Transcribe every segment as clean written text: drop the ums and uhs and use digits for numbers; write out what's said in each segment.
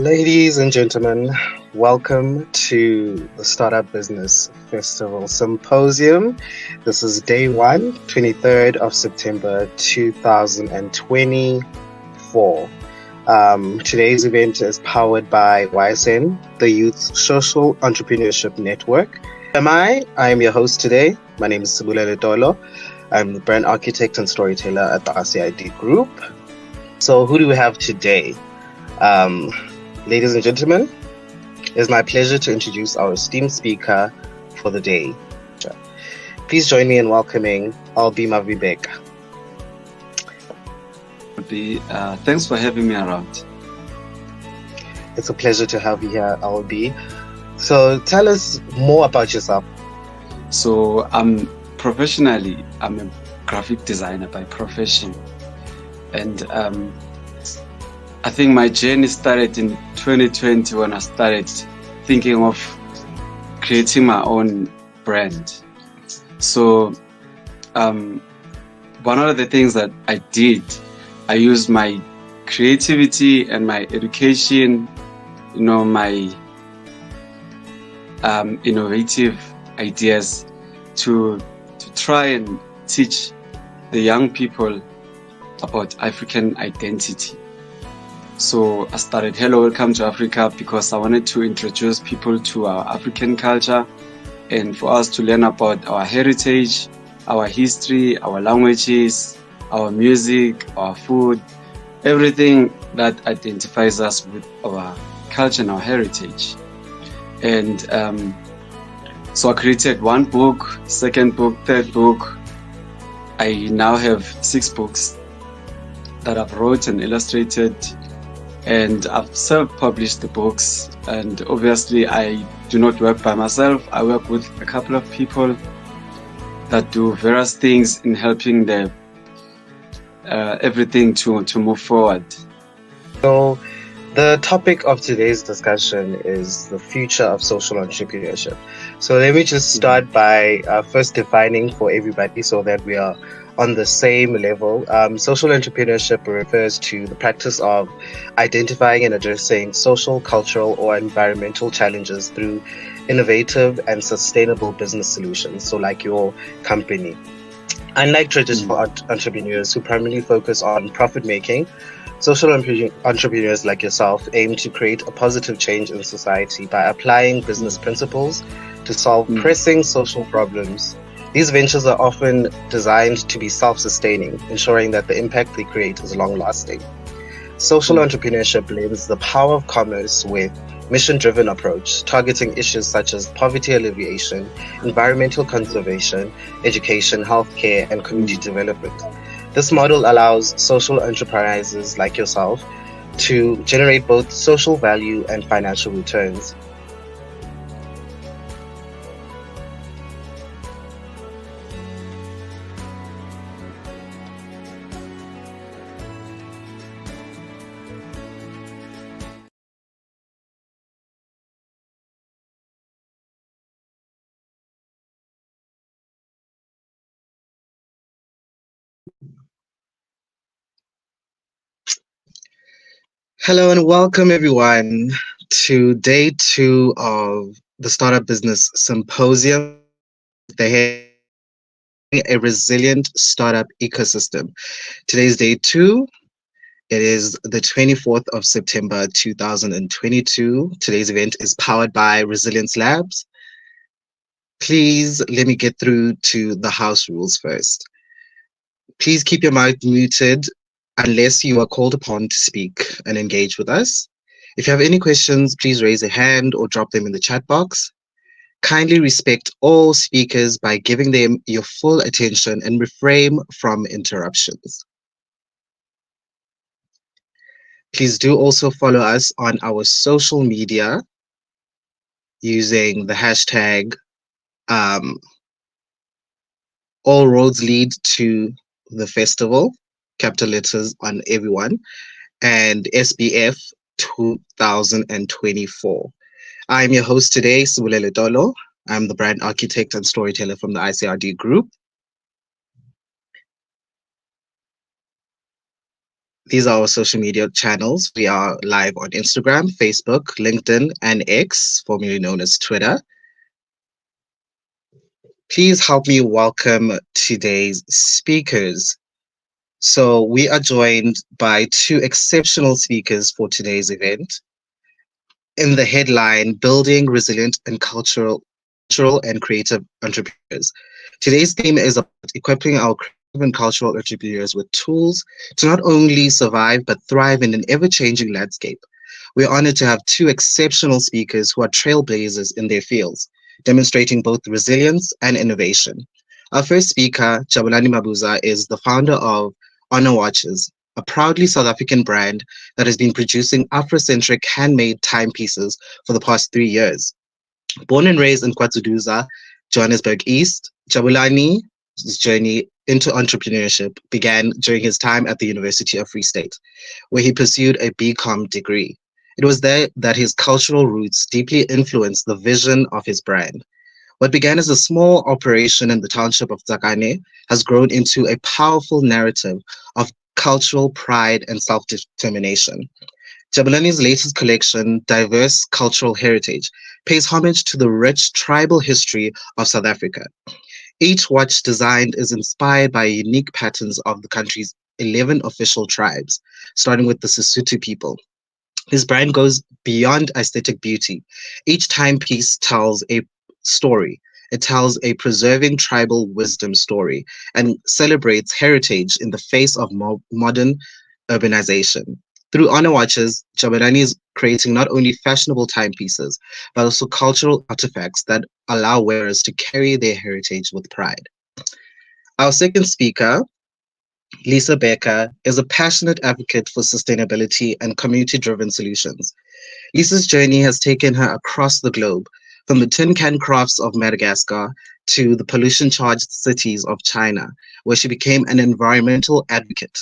Ladies and gentlemen, welcome to the Startup Business Festival Symposium. This is day 1, 23rd of September 2024. Today's event is powered by YSN, the Youth Social Entrepreneurship Network. I am your host today. My name is Sibulele Tolo. I'm the brand architect and storyteller at the RCID Group. So who do we have today? Ladies and gentlemen, it's my pleasure to introduce our esteemed speaker for the day. Please join me in welcoming Albi Mavibek. Thanks for having me around. It's a pleasure to have you here, Albi. So tell us more about yourself. So I'm a graphic designer by profession. And I think my journey started in 2020 when I started thinking of creating my own brand. So one of the things that I did, I used my creativity and my education, my innovative ideas to try and teach the young people about African identity. So I started Hello, Welcome to Africa because I wanted to introduce people to our African culture and for us to learn about our heritage, our history, our languages, our music, our food, everything that identifies us with our culture and our heritage. And so I created one book, second book, third book. I now have 6 books that I've wrote and illustrated. And I've self-published the books, and obviously I do not work by myself. I work with a couple of people that do various things in helping the everything to move forward. So the topic of today's discussion is the future of social entrepreneurship. So let me just start by first defining for everybody so that we are on the same level. Social entrepreneurship refers to the practice of identifying and addressing social, cultural, or environmental challenges through innovative and sustainable business solutions. So like your company. Unlike traditional entrepreneurs who primarily focus on profit making, Entrepreneurs like yourself aim to create a positive change in society by applying business mm, principles to solve mm, pressing social problems. These ventures are often designed to be self sustaining, ensuring that the impact they create is long lasting. Social mm, entrepreneurship blends the power of commerce with mission-driven approach, targeting issues such as poverty alleviation, environmental conservation, education, healthcare, and community mm. development. This model allows social enterprises like yourself to generate both social value and financial returns. Hello and welcome everyone to day two of the Startup Business Symposium with the heading Building a Resilient Startup Ecosystem. Today's day two. It is the 24th of September 2022. Today's event is powered by Resilience Labs. Please let me get through to the house rules first. Please keep your mic muted unless you are called upon to speak and engage with us. If you have any questions, please raise a hand or drop them in the chat box. Kindly respect all speakers by giving them your full attention and refrain from interruptions. Please do also follow us on our social media using the hashtag um, all roads lead to the festival, capital letters on everyone, and SBF 2024. I'm your host today, Sibulele Tolo. I'm the brand architect and storyteller from the ICRD group. These are our social media channels. We are live on Instagram, Facebook, LinkedIn, and X, formerly known as Twitter. Please help me welcome today's speakers. So, we are joined by two exceptional speakers for today's event. In the headline, Building Resilient and Cultural and Creative Entrepreneurs. Today's theme is about equipping our creative and cultural entrepreneurs with tools to not only survive but thrive in an ever changing landscape. We're honored to have two exceptional speakers who are trailblazers in their fields, demonstrating both resilience and innovation. Our first speaker, Jabulani Mabuza, is the founder of Honor Watches, a proudly South African brand that has been producing Afrocentric handmade timepieces for the past 3 years. Born and raised in KwaZuluZa, Johannesburg East, Jabulani's journey into entrepreneurship began during his time at the University of Free State, where he pursued a BCom degree. It was there that his cultural roots deeply influenced the vision of his brand. What began as a small operation in the township of Zakane has grown into a powerful narrative of cultural pride and self determination. Jabulani's latest collection, Diverse Cultural Heritage, pays homage to the rich tribal history of South Africa. Each watch designed is inspired by unique patterns of the country's 11 official tribes, starting with the Sesotho people. His brand goes beyond aesthetic beauty. Each timepiece tells a story. It tells a preserving tribal wisdom story and celebrates heritage in the face of modern urbanization. Through honor watches, Jabulani is creating not only fashionable timepieces, but also cultural artifacts that allow wearers to carry their heritage with pride. Our second speaker, Lisa Becker, is a passionate advocate for sustainability and community driven solutions. Lisa's journey has taken her across the globe, from the tin can crafts of Madagascar to the pollution charged cities of China, where she became an environmental advocate.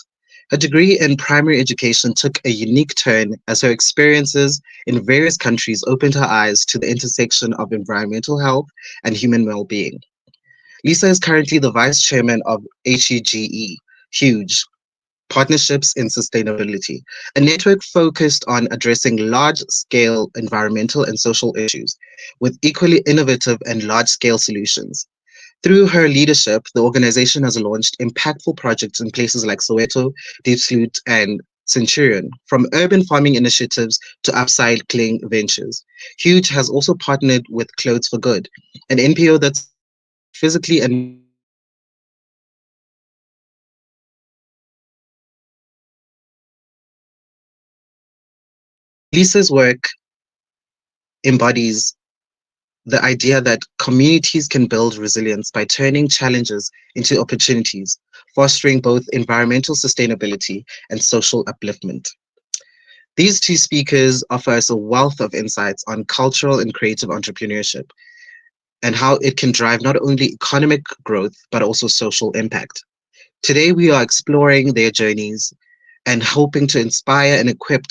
Her degree in primary education took a unique turn as her experiences in various countries opened her eyes to the intersection of environmental health and human well being. Lisa is currently the vice chairman of HEGE, Huge, Partnerships in Sustainability, a network focused on addressing large scale environmental and social issues with equally innovative and large scale solutions. Through her leadership, the organization has launched impactful projects in places like Soweto, Deep Sloot, and Centurion, from urban farming initiatives to upcycling ventures. Huge has also partnered with Clothes for Good, an NPO that supports both physically and mentally disadvantaged children and families through education and employment. Lisa's work embodies the idea that communities can build resilience by turning challenges into opportunities, fostering both environmental sustainability and social upliftment. These two speakers offer us a wealth of insights on cultural and creative entrepreneurship and how it can drive not only economic growth, but also social impact. Today, we are exploring their journeys and hoping to inspire and equip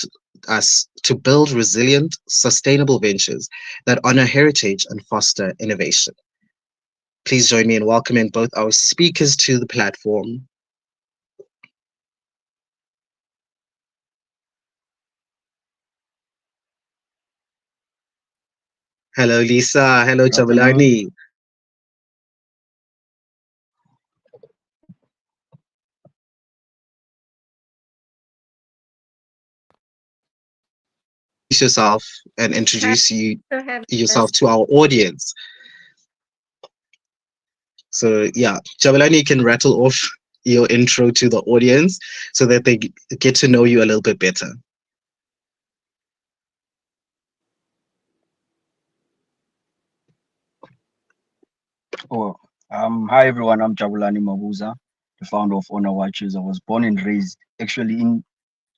us to build resilient, sustainable ventures that honor heritage and foster innovation. Please join me in welcoming both our speakers to the platform. Hello, Lisa. Hello, Good afternoon. Jabulani. Introduce yourself and Hi, introduce for having yourself us. to our audience. So, yeah, Jabulani, you can rattle off your intro to the audience so that they get to know you a little bit better. Oh, Hi everyone. I'm Jabulani Mabuza, the founder of Honor Watches. I was born and raised actually in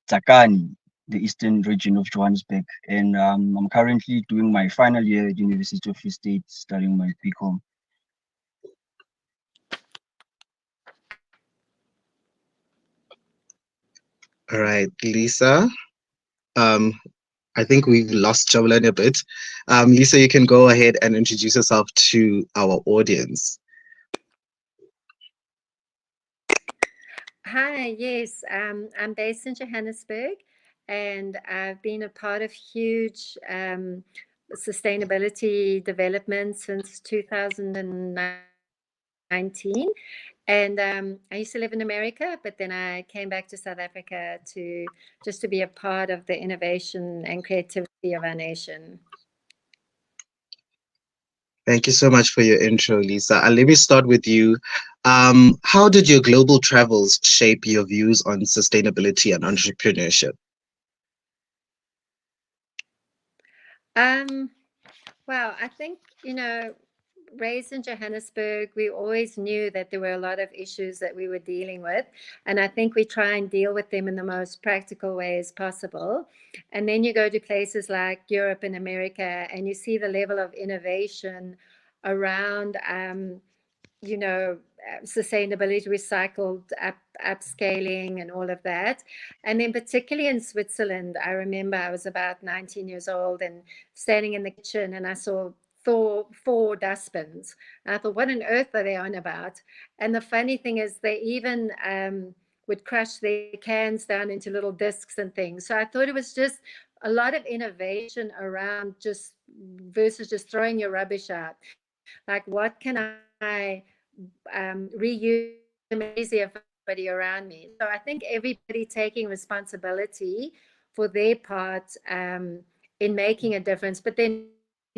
Tsakani, the eastern region of Johannesburg, and I'm currently doing my final year at University of Free State, studying my BCom. All right, Lisa. Um, I think we've lost Jabulani a bit. Lisa, you can go ahead and introduce yourself to our audience. Hi, yes, I'm based in Johannesburg and I've been a part of huge sustainability development since 2019. And I used to live in America, but then I came back to South Africa to just to be a part of the innovation and creativity of our nation. Thank you so much for your intro, Lisa. Let me start with you. How did your global travels shape your views on sustainability and entrepreneurship? Um, Wow, I think, raised in Johannesburg, we always knew that there were a lot of issues that we were dealing with. And I think we try and deal with them in the most practical ways possible. And then you go to places like Europe and America, and you see the level of innovation around sustainability, recycled upscaling, and all of that. And then, particularly in Switzerland, I remember I was about 19 years old and standing in the kitchen and I saw four dustbins. And I thought, what on earth are they on about? And the funny thing is, they even would crush their cans down into little discs and things. So I thought it was just a lot of innovation around just versus just throwing your rubbish out. Like, what can I reuse to make it easier for everybody around me? So I think everybody taking responsibility for their part in making a difference, but then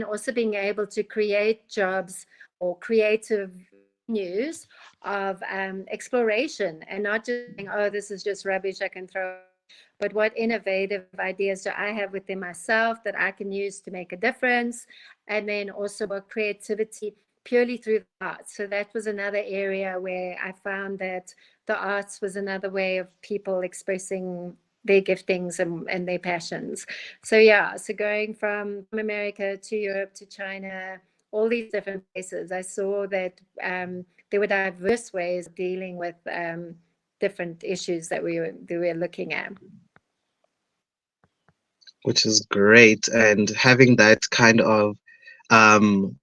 also being able to create jobs or creative venues of exploration and not just saying, oh, this is just rubbish, I can throw it out. But what innovative ideas do I have within myself that I can use to make a difference? And then also about creativity purely through the arts. So that was another area where I found that the arts was another way of people expressing their giftings and their passions. So yeah, so going from America to Europe to China, all these different places, I saw that there were diverse ways of dealing with different issues that we were looking at. Which is great. And having that kind of exposure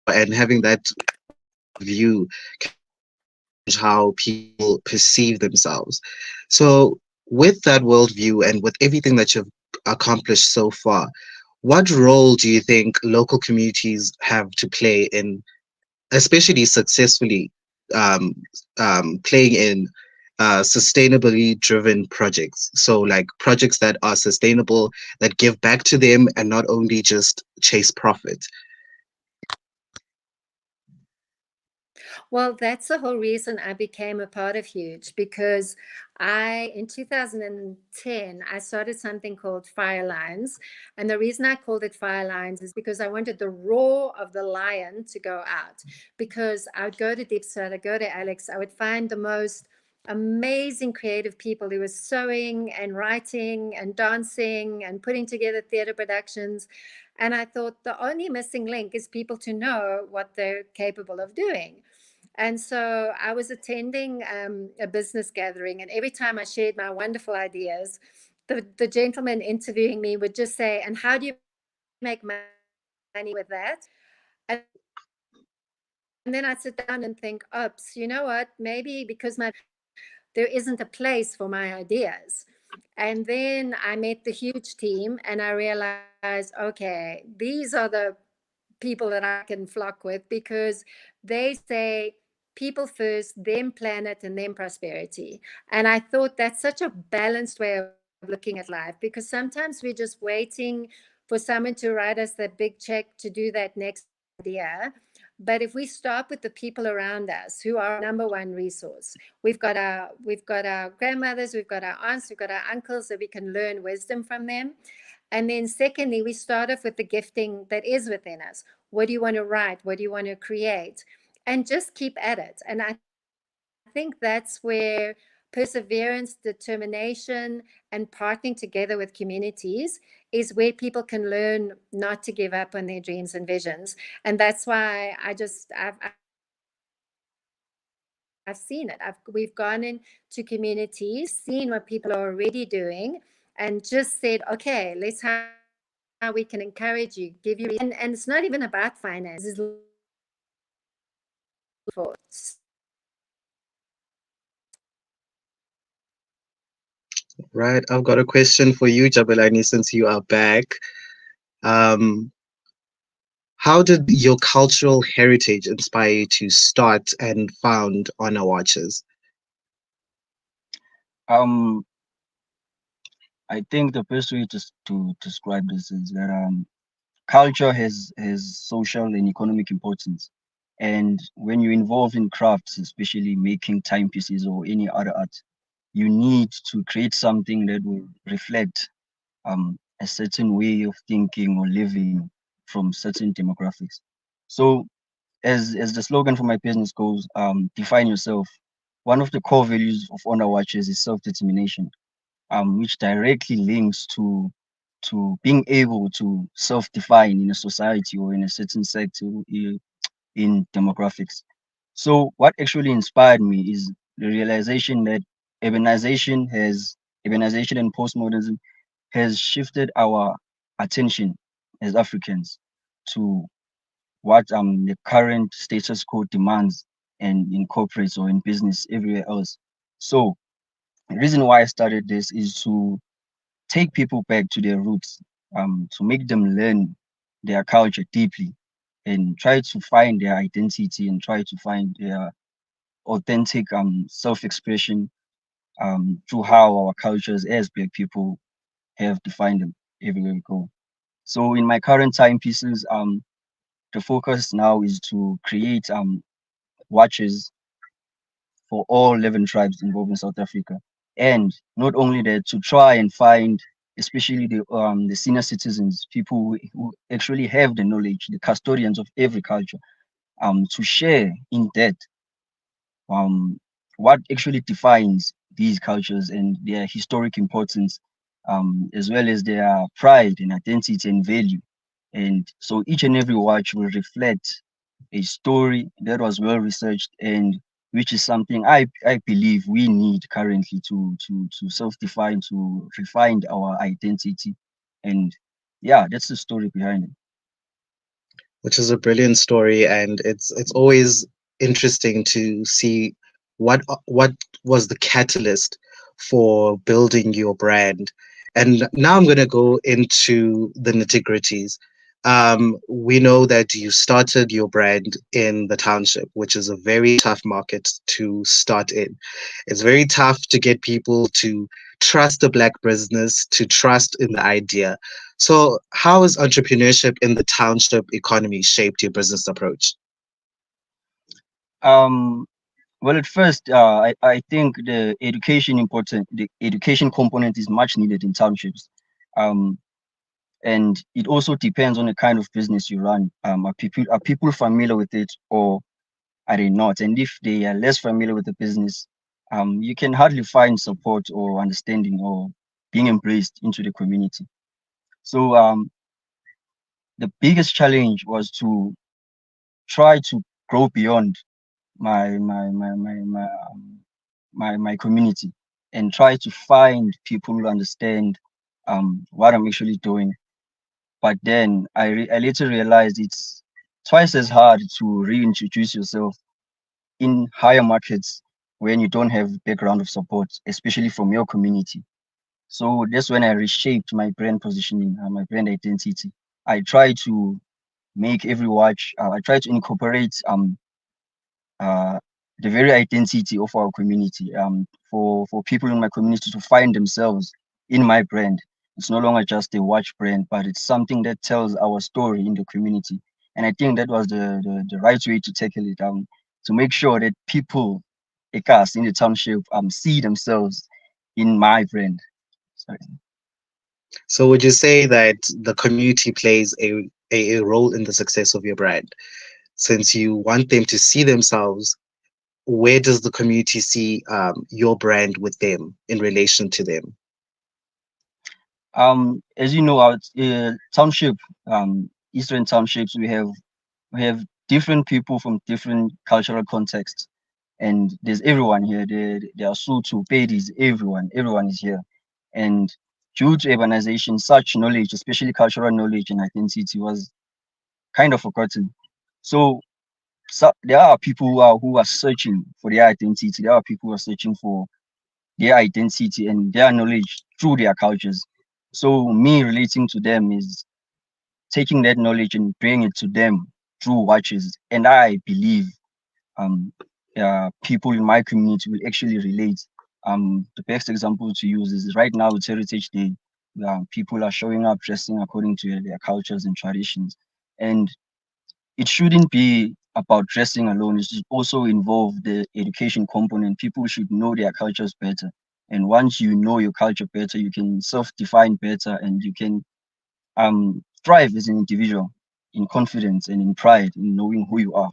and having that view can really change how people perceive themselves. So, with that worldview and with everything that you've accomplished so far, what role do you think local communities have to play in, especially successfully um, playing in sustainably driven projects. So, like projects that are sustainable, that give back to them and not only just chase profit. Well, that's the whole reason I became a part of Huge, because in 2010, I started something called Fire Lines. And the reason I called it Fire Lines is because I wanted the roar of the lion to go out. Because I would go to Deepstart, I'd go to Alex, I would find the most amazing creative people who were sewing and writing and dancing and putting together theater productions. And I thought the only missing link is people to know what they're capable of doing. And so I was attending a business gathering, and every time I shared my wonderful ideas, the gentleman interviewing me would just say, "And how do you make money with that?" And then I'd sit down and think, "Oops, you know what? Maybe because my vision is so big, there isn't a place for my ideas." And then I met the huge team, and I realized, okay, these are the people that I can flock with, because they say people first, then planet, and then prosperity. And I thought that's such a balanced way of looking at life, because sometimes we're just waiting for someone to write us that big check to do that next idea. But if we start with the people around us, who are our number one resource, we've got our grandmothers, we've got our aunts, we've got our uncles that we can learn wisdom from them. And then secondly, we start off with the gifting that is within us. What do you want to write? What do you want to create? And just keep at it. And I think that's where perseverance, determination, and partnering together with communities is where people can learn not to give up on their dreams and visions. And that's why I've seen it. We've gone into communities, seen what people are already doing, and just said, okay, let's how we can encourage you, give you resources. And it's not even about finance. This is literally about people. So Right. I've got a question for you, Jabelani, since you are back. Um, how did your cultural heritage inspire you to start and found Honor Watches? Um, I think the best way to describe this is that culture has social and economic importance, and when you're involved in crafts, especially making timepieces or any other art, you need to create something that will reflect a certain way of thinking or living from certain demographics. So, as the slogan for my business goes, define yourself. One of the core values of Honor Watches is self-determination, which directly links to being able to self-define in a society or in a certain sector in demographics. So what actually inspired me is the realization that urbanization has urbanization and postmodernism has shifted our attention as Africans to what the current status quo demands and in corporates or in business everywhere else. So the reason why I started this is to take people back to their roots, to make them learn their culture deeply and try to find their identity and try to find their authentic self-expression through how our cultures as Black people have defined them everywhere we go. So in my current timepieces, the focus now is to create watches for all 11 tribes involved in South Africa. And not only that, to try and find, especially the senior citizens, people who actually have the knowledge, the custodians of every culture, to share in depth um, what actually defines these cultures and their historic importance, as well as their pride and identity and value. And so each and every watch will reflect a story that was well researched and which is something I believe we need currently to self-define, to refine our identity. And yeah, that's the story behind it. Which is a brilliant story, and it's always interesting to see what was the catalyst for building your brand. And now I'm going to go into the nitty gritties. We know that you started your brand in the township, which is a very tough market to start in. It's very tough to get people to trust the Black business, to trust in the idea. So, how has entrepreneurship in the township economy shaped your business approach? Um, well, at first, I think the education component is much needed in townships. Um, and it also depends on the kind of business you run. Are people familiar with it, or are they not? And if they are less familiar with the business, you can hardly find support or understanding or being embraced into the community. So the biggest challenge was to try to grow beyond my my my my my my community and try to find people who understand what I'm actually doing. But then I later realized it's twice as hard to reintroduce yourself in higher markets when you don't have background of support, especially from your community. So that's when I reshaped my brand positioning, my brand identity. I try to make every watch. I try to incorporate uh, the very identity of our community. For people in my community to find themselves in my brand. It's no longer just a watch brand, but it's something that tells our story in the community. And I think that was the right way to tackle it. To make sure that people, us in the township, see themselves in my brand. Sorry. So, would you say that the community plays a role in the success of your brand? Since you want them to see themselves, where does the community see your brand with them in relation to them? As you know, our township, Eastern townships, we have different people from different cultural contexts, and there's everyone here. There are Sotho, Pedis, everyone is here, and due to urbanization, such knowledge, especially cultural knowledge and identity, was kind of forgotten. So, there are people who are searching for their identity. There are people who are searching for their identity and their knowledge through their cultures. So me relating to them is taking that knowledge and bringing it to them through watches. And I believe um, people in my community will actually relate. The best example to use is right now it's Heritage Day. People are showing up dressing according to their cultures and traditions. And it shouldn't be about dressing alone. It should also involve the education component. People should know their cultures better. And once you know your culture better, you can self-define better and you can thrive as an individual in confidence and in pride in knowing who you are.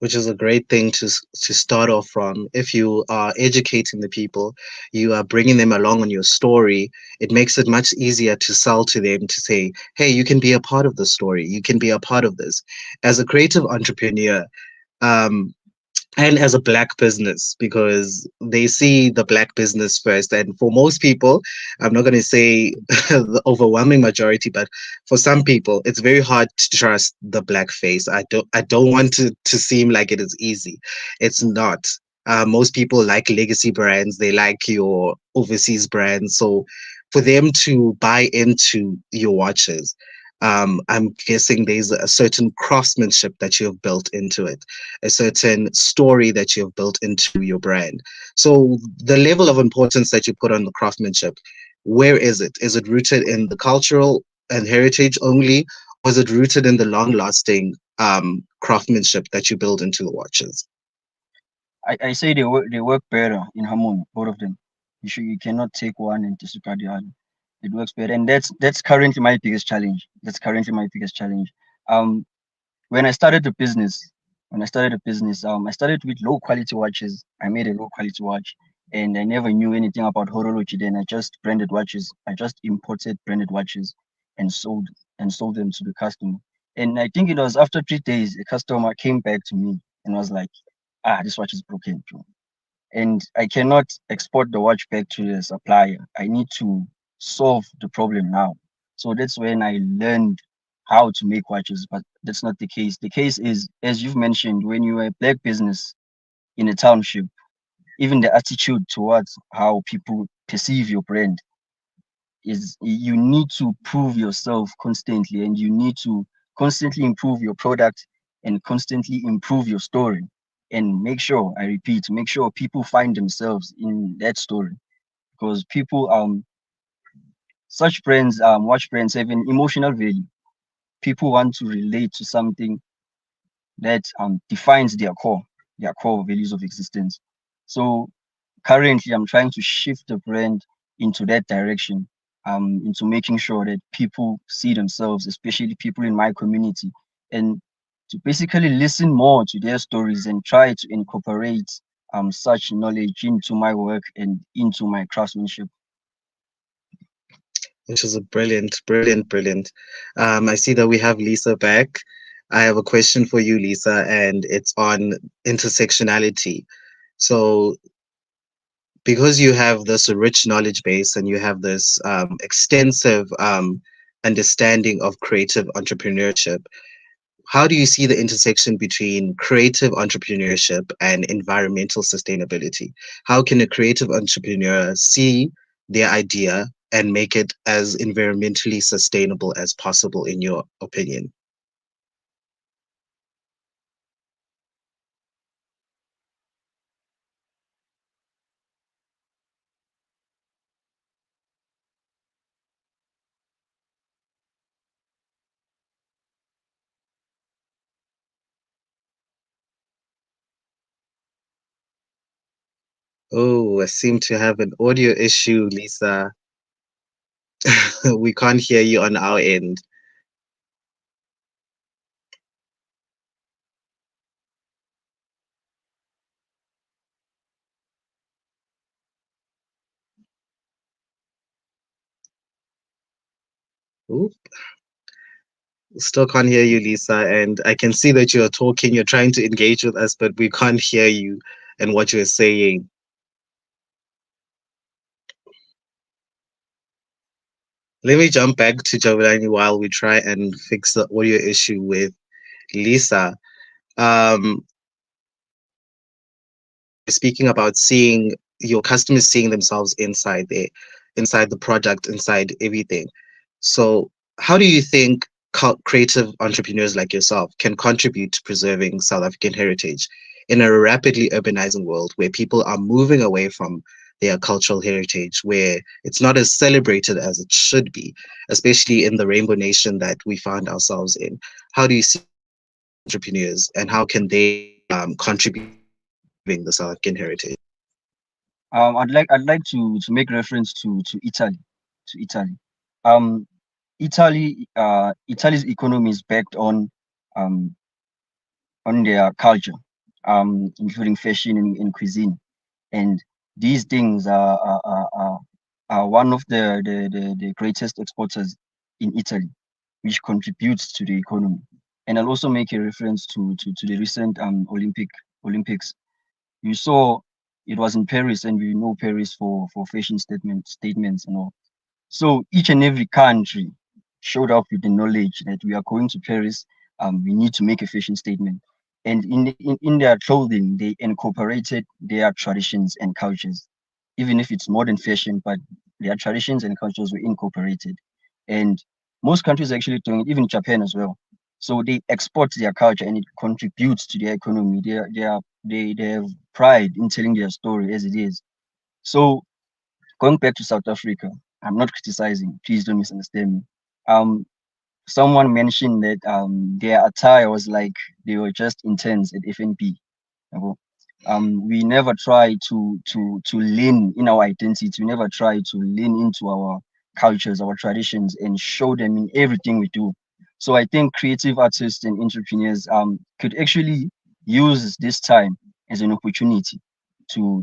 Which is a great thing to start off from. If you are educating the people, you are bringing them along on your story. It makes it much easier to sell to them to say, "Hey, you can be a part of the story. You can be a part of this." As a creative entrepreneur, um, and as a black business, because they see the black business first, and for most people, I'm not going to say the overwhelming majority, but for some people it's very hard to trust the black face. I don't want to seem like it is easy. It's not. Most people like legacy brands, they like your overseas brands, so for them to buy into your watches, I'm guessing there's a certain craftsmanship that you have built into it, a certain story that you have built into your brand. So the level of importance that you put on the craftsmanship, where is it? Is it rooted in the cultural and heritage only, or is it rooted in the long-lasting craftsmanship that you build into the watches? I say they work better in harmony, both of them. You cannot take one and disregard the other. It works better. And that's currently my biggest challenge. That's currently my biggest challenge. Um when I started the business, I started with low quality watches. I made a low quality watch, and I never knew anything about horology. Then I just branded watches. I just imported branded watches and sold them to the customer. And I think it was after 3 days, a customer came back to me and was like, "Ah, this watch is broken, bro, and I cannot export the watch back to the supplier. I need to solve the problem now." So that's when I learned how to make watches, but that's not the case. The case is, as you've mentioned, when you're a black business in a township, even the attitude towards how people perceive your brand is you need to prove yourself constantly, and you need to constantly improve your product and constantly improve your story, and make sure, I repeat, make sure people find themselves in that story, because people such brands watch brands have an emotional value. People want to relate to something that defines their core values of existence. So currently I'm trying to shift the brand into that direction, into making sure that people see themselves, especially people in my community, and to basically listen more to their stories and try to incorporate such knowledge into my work and into my craftsmanship. Which is a brilliant, brilliant, brilliant. I see that we have Lisa back. I have a question for you, Lisa, and it's on intersectionality. So, because you have this rich knowledge base and you have this extensive understanding of creative entrepreneurship, how do you see the intersection between creative entrepreneurship and environmental sustainability? How can a creative entrepreneur see their idea and make it as environmentally sustainable as possible, in your opinion? Oh, I seem to have an audio issue, Lisa. We can't hear you on our end. Oop, still can't hear you, Lisa. And I can see that you're talking, you're trying to engage with us, but we can't hear you and what you're saying. Let me jump back to Jabulani while we try and fix the audio issue with Lisa. Um, Speaking about seeing your customers seeing themselves inside there, inside the product, inside everything. So, how do you think creative entrepreneurs like yourself can contribute to preserving South African heritage in a rapidly urbanizing world where people are moving away from their cultural heritage, where it's not as celebrated as it should be, especially in the rainbow nation that we found ourselves in? How do you see entrepreneurs and how can they contribute to the South African heritage? I'd like to make reference to Italy, to Italy. Um, Italy's economy is backed um, on their culture, including fashion and cuisine. And these things are one of the greatest exporters in Italy, which contributes to the economy. And I'll also make a reference to the recent Olympics. You saw it was in Paris, and we know Paris for fashion statements and all. So each and every country showed up with the knowledge that we are going to Paris, we need to make a fashion statement. And in their clothing, they incorporated their traditions and cultures, even if it's modern fashion, but their traditions and cultures were incorporated. And most countries are actually doing it, even Japan as well. So they export their culture and it contributes to their economy. They have pride in telling their story as it is. So going back to South Africa, I'm not criticizing. Please don't misunderstand me. Um, Someone mentioned that their attire was like they were just interns at FNP. Yabo. We never try to lean in our identity. We never try to lean into our cultures, our traditions, and show them in everything we do. So I think creative artists and entrepreneurs could actually use this time as an opportunity to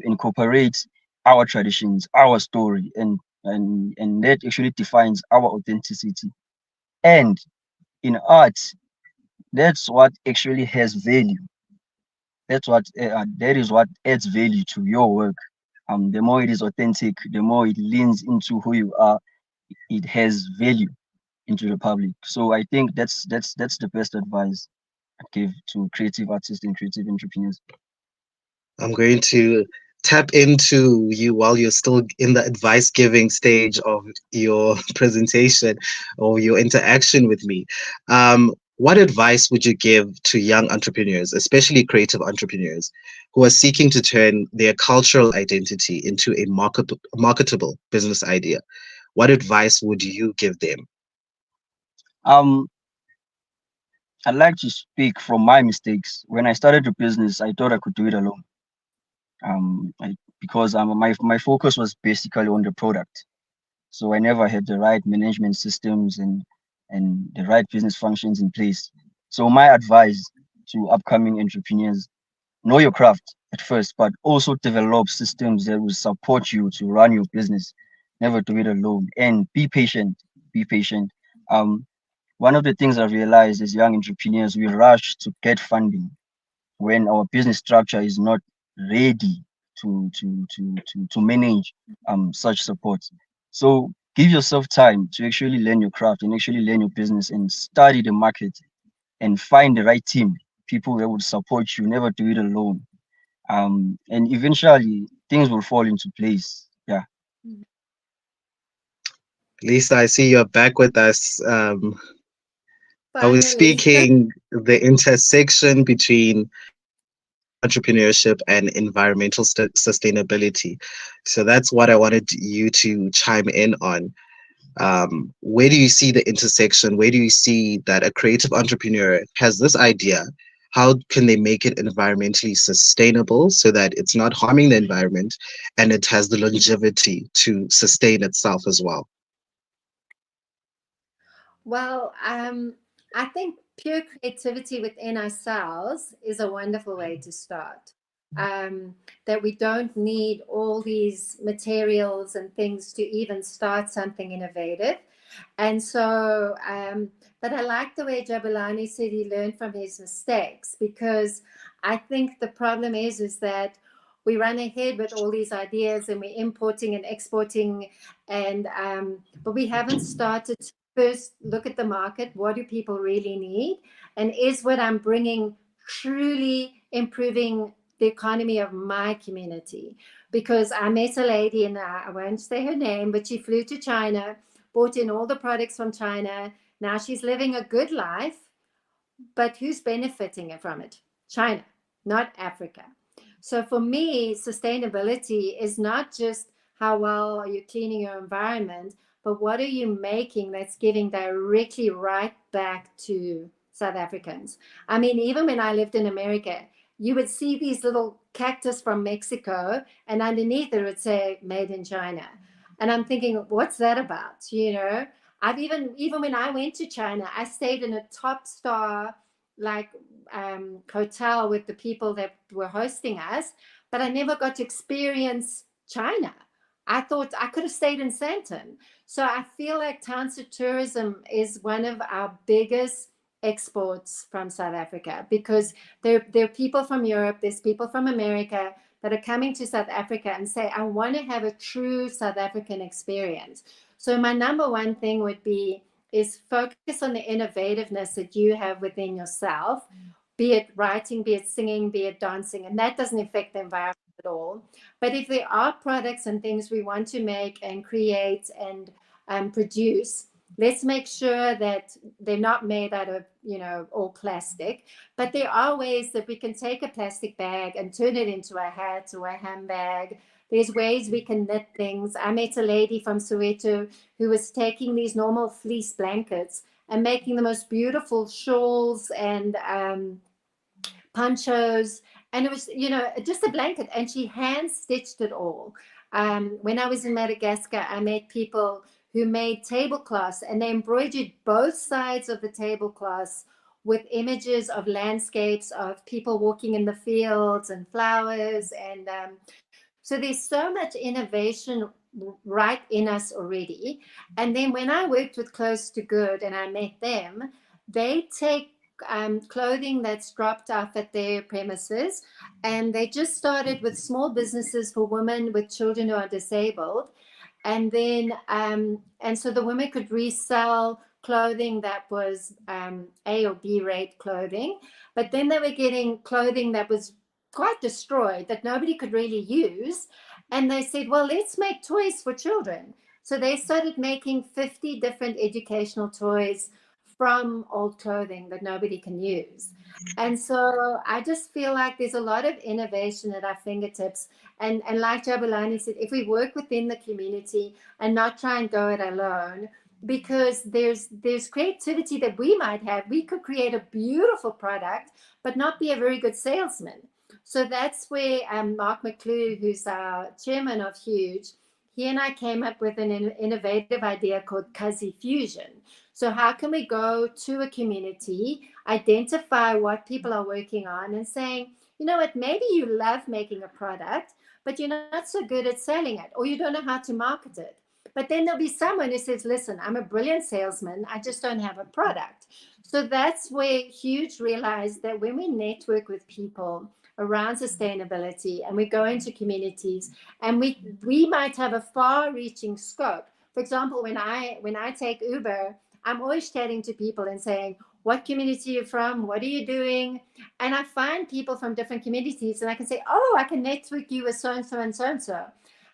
incorporate our traditions, our story, and that actually defines our authenticity. And in art, that's what actually has value. That is what adds value to your work. The more it is authentic, the more it leans into who you are. It has value into the public. So I think that's the best advice I give to creative artists and creative entrepreneurs. I'm going to tap into you while you're still in the advice giving stage of your presentation or your interaction with me. What advice would you give to young entrepreneurs, especially creative entrepreneurs, who are seeking to turn their cultural identity into a marketable business idea? What advice would you give them? Um, I'd like to speak from my mistakes. When I started the business, I thought I could do it alone. Because my focus was basically on the product. So I never had the right management systems and the right business functions in place. So my advice to upcoming entrepreneurs: know your craft at first, but also develop systems that will support you to run your business. Never do it alone, and be patient. Be patient. Um, One of the things I realized as young entrepreneurs, we rush to get funding when our business structure is not ready to manage such support. So give yourself time to actually learn your craft and actually learn your business and study the market and find the right team, people that would support you. Never do it alone. And eventually things will fall into place. Yeah. Lisa, I see you're back with us. I was Finally. speaking the intersection between entrepreneurship and environmental sustainability. So that's what I wanted you to chime in on. Where do you see the intersection? Where do you see that a creative entrepreneur has this idea? How can they make it environmentally sustainable so that it's not harming the environment and it has the longevity to sustain itself as well? Well, I think pure creativity within ourselves is a wonderful way to start. That we don't need all these materials and things to even start something innovative. And so, but I like the way Jabulani said he learned from his mistakes, because I think the problem is that we run ahead with all these ideas and we're importing and exporting, and but we haven't started to first look at the market. What do people really need? And is what I'm bringing truly improving the economy of my community? Because I met a lady, and I won't say her name, but she flew to China, bought in all the products from China. Now she's living a good life, but who's benefiting from it? China, not Africa. So for me, sustainability is not just how well are you cleaning your environment, but what are you making that's giving directly right back to South Africans? I mean, even when I lived in America, you would see these little cactus from Mexico, and underneath it would say made in China. And I'm thinking, what's that about? I've even when I went to China, I stayed in a top star like hotel with the people that were hosting us, but I never got to experience China. I thought I could have stayed in Santon. So I feel like cancer tourism is one of our biggest exports from South Africa, because there are people from Europe, there's people from America that are coming to South Africa and say, I want to have a true South African experience. So my number one thing would be is focus on the innovativeness that you have within yourself, be it writing, be it singing, be it dancing, and that doesn't affect the environment at all. But if there are products and things we want to make and create and produce, let's make sure that they're not made out of all plastic, but there are ways that we can take a plastic bag and turn it into a hat or a handbag. There's ways we can knit things. I met a lady from Soweto who was taking these normal fleece blankets and making the most beautiful shawls and ponchos. And it was, just a blanket. And she hand stitched it all. When I was in Madagascar, I met people who made tablecloths, and they embroidered both sides of the tablecloths with images of landscapes of people walking in the fields and flowers. And so there's so much innovation right in us already. And then when I worked with Close to Good and I met them, they take clothing that's dropped off at their premises, and they just started with small businesses for women with children who are disabled. And then and so the women could resell clothing that was A or B rate clothing, but then they were getting clothing that was quite destroyed that nobody could really use. And they said, well, let's make toys for children. So they started making 50 different educational toys from old clothing that nobody can use. And so I just feel like there's a lot of innovation at our fingertips. And like Jabulani said, if we work within the community and not try and go it alone, because there's creativity that we might have. We could create a beautiful product, but not be a very good salesman. So that's where Mark McClure, who's our chairman of Huge, he and I came up with an innovative idea called Kazi Fusion. So how can we go to a community, identify what people are working on and saying, you know what, maybe you love making a product, but you're not so good at selling it, or you don't know how to market it. But then there'll be someone who says, listen, I'm a brilliant salesman, I just don't have a product. So that's where Huge realized that when we network with people around sustainability and we go into communities and we might have a far-reaching scope. For example, when I take Uber, I'm always chatting to people and saying, what community are you from? What are you doing? And I find people from different communities and I can say, oh, I can network you with so and so and so and so.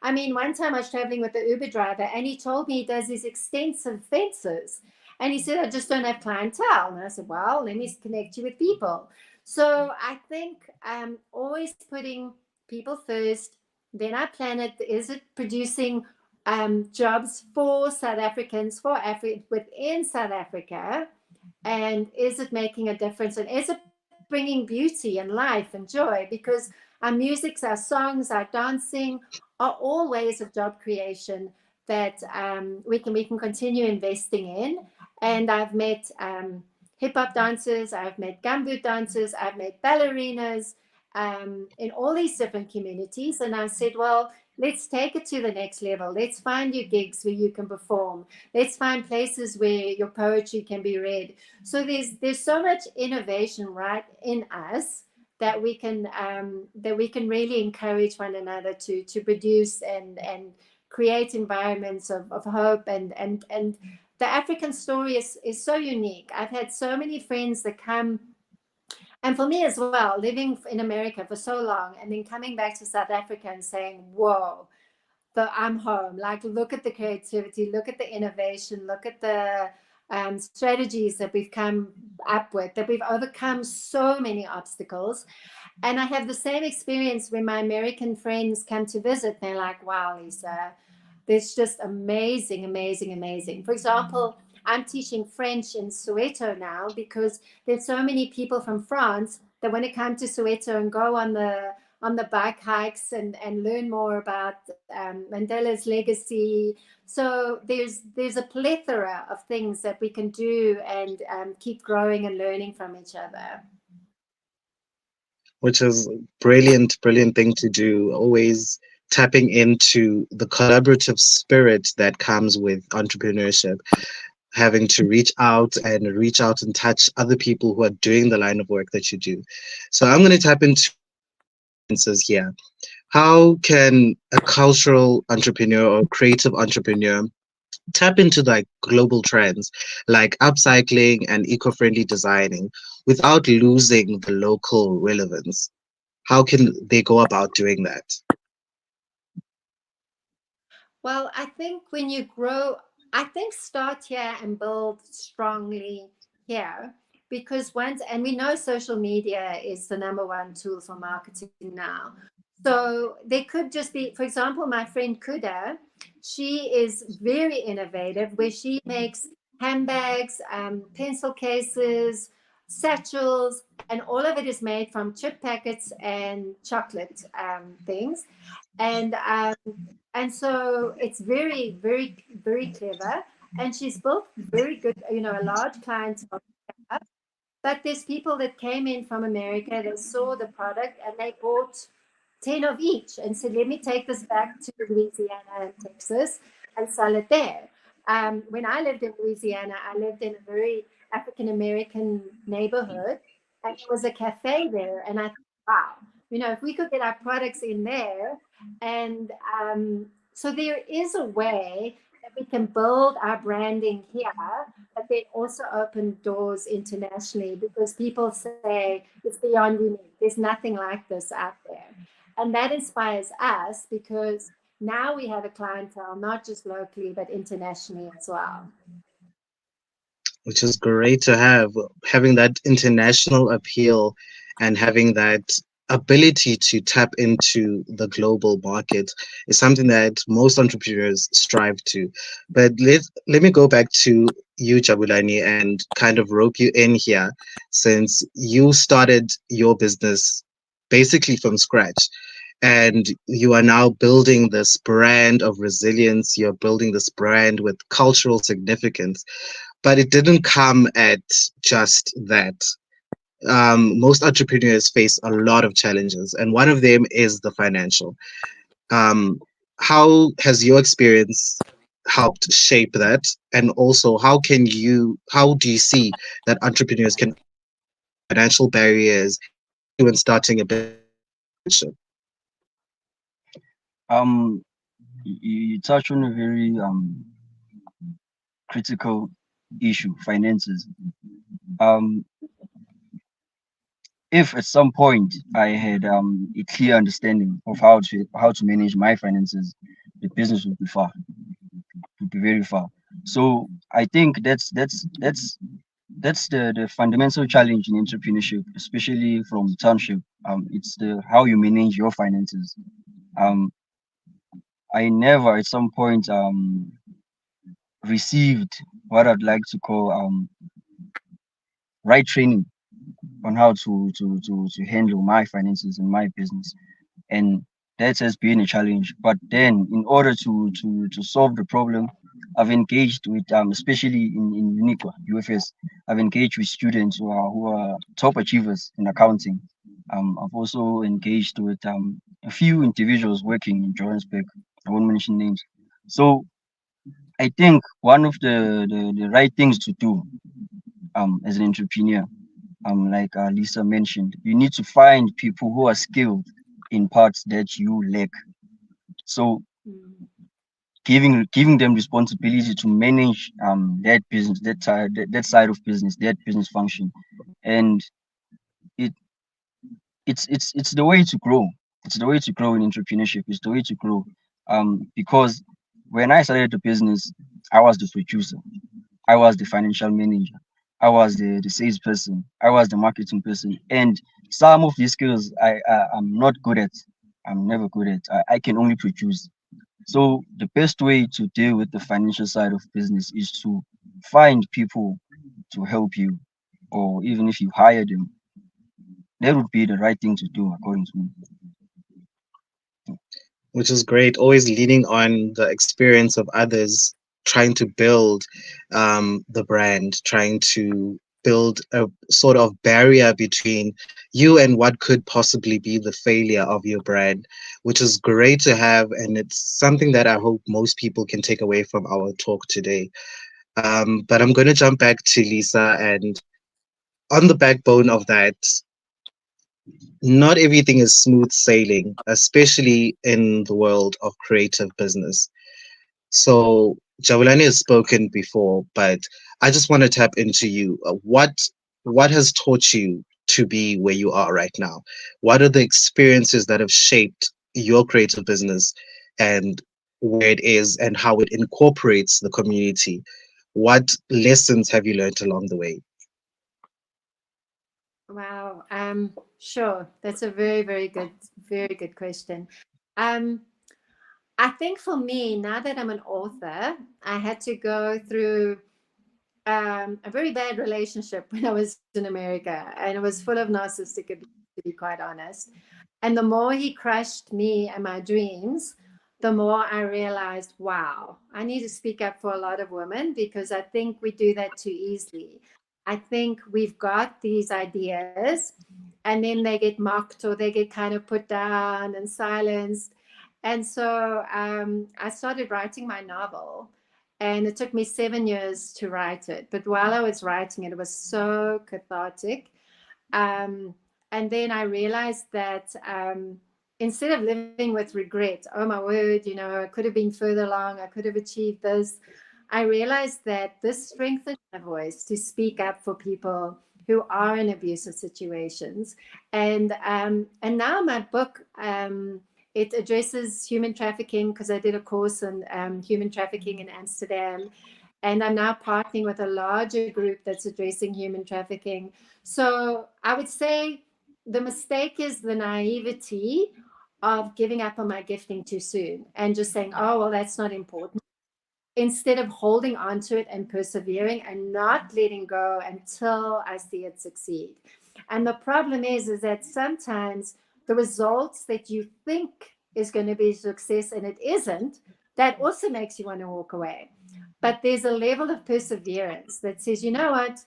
I mean, one time I was traveling with the Uber driver and he told me he does these extensive fences. And he said, I just don't have clientele. And I said, well, let me connect you with people. So I think always putting people first, then our planet, is it producing jobs for South Africans, for Africa, within South Africa? And is it making a difference? And is it bringing beauty and life and joy? Because our music, our songs, our dancing are all ways of job creation that we can continue investing in. And I've met hip hop dancers, I've met gumboot dancers, I've met ballerinas in all these different communities. And I said, well, let's take it to the next level. Let's find you gigs where you can perform. Let's find places where your poetry can be read. So there's so much innovation right in us that we can really encourage one another to produce and create environments of hope and the African story is so unique. I've had so many friends that come, and for me as well, living in America for so long and then coming back to South Africa and saying, whoa, I'm home. Like, look at the creativity, look at the innovation, look at the strategies that we've come up with, that we've overcome so many obstacles. And I have the same experience when my American friends come to visit. They're like, wow, Lisa, it's just amazing, amazing, amazing. For example, I'm teaching French in Soweto now because there's so many people from France that want to come to Soweto and go on the bike hikes and learn more about Mandela's legacy. So there's a plethora of things that we can do and keep growing and learning from each other. Which is brilliant thing to do. Always tapping into the collaborative spirit that comes with entrepreneurship, having to reach out and touch other people who are doing the line of work that you do. So I'm going to tap into answers here. How can a cultural entrepreneur or creative entrepreneur tap into like global trends like upcycling and eco-friendly designing without losing the local relevance? How can they go about doing that? Well, I think when you grow, I think start here and build strongly here because and we know social media is the number one tool for marketing now. So there could just be, for example, my friend Kuda, she is very innovative where she makes handbags, pencil cases, satchels, and all of it is made from chip packets and chocolate things. And and so it's very, very, very clever. And she's built very good, a large clientele. But there's people that came in from America, they saw the product and they bought 10 of each and said, let me take this back to Louisiana and Texas and sell it there. When I lived in Louisiana, I lived in a very African American neighborhood and there was a cafe there. And I thought, wow, if we could get our products in there. And so there is a way that we can build our branding here, but but then also opened doors internationally because people say it's beyond unique. There's nothing like this out there. And that inspires us because now we have a clientele, not just locally, but internationally as well. Which is great to have. Having that international appeal and having that ability to tap into the global market is something that most entrepreneurs strive to. But let me go back to you, Jabulani, and kind of rope you in here, since you started your business basically from scratch. And you are now building this brand of resilience. You're building this brand with cultural significance, but it didn't come at just that. Most entrepreneurs face a lot of challenges, and one of them is the financial. Um, how has your experience helped shape that? And also, how do you see that entrepreneurs can financial barriers, especially when starting a business? Um, you touch on a very critical issue, finances. Um, if at some point I had a clear understanding of how to manage my finances, the business would be far, would be very far. So I think that's the fundamental challenge in entrepreneurship, especially from township. It's the how you manage your finances. Um, I never at some point received what I'd like to call right training on how to handle my finances and my business, and that has been a challenge. But then, in order to solve the problem, I've engaged with especially in Uniqua UFS, I've engaged with students who are top achievers in accounting. I've also engaged with a few individuals working in Johannesburg. I won't mention names. So I think one of the right things to do as an entrepreneur, like Lisa mentioned, you need to find people who are skilled in parts that you lack. So Mm. giving them responsibility to manage that business, that side of business, that business function, and it it's the way to grow. It's the way to grow in entrepreneurship. It's the way to grow. Because when I started the business, I was the producer. I was the financial manager. I was the salesperson. I was the marketing person. And some of these skills I'm not good at. I'm never good at. I can only produce. So the best way to deal with the financial side of business is to find people to help you, or even if you hire them, that would be the right thing to do, according to me. Which is great. Always leaning on the experience of others, trying to build the brand, trying to build a sort of barrier between you and what could possibly be the failure of your brand, which is great to have. And it's something that I hope most people can take away from our talk today. But I'm going to jump back to Lisa. And on the backbone of that, not everything is smooth sailing, especially in the world of creative business. So Jawulani has spoken before, but I just want to tap into you. What has taught you to be where you are right now? What are the experiences that have shaped your creative business and where it is and how it incorporates the community? What lessons have you learned along the way? Wow. Sure. That's a very good question. Um, I think for me, now that I'm an author, I had to go through a very bad relationship when I was in America, and it was full of narcissistic abuse, to be quite honest. And the more he crushed me and my dreams, the more I realized, wow, I need to speak up for a lot of women because I think we do that too easily. I think we've got these ideas and then they get mocked or they get kind of put down and silenced. And so I started writing my novel, and it took me 7 years to write it. But while I was writing it, it was so cathartic. Um, and then I realized that instead of living with regret, oh my word, I could have been further along, I could have achieved this. I realized that this strengthened my voice to speak up for people who are in abusive situations. And now my book, it addresses human trafficking because I did a course on human trafficking in Amsterdam. And I'm now partnering with a larger group that's addressing human trafficking. So I would say the mistake is the naivety of giving up on my gifting too soon and just saying, oh, well, that's not important, instead of holding on to it and persevering and not letting go until I see it succeed. And the problem is that sometimes the results that you think is going to be success and it isn't, that also makes you want to walk away. But there's a level of perseverance that says, you know what,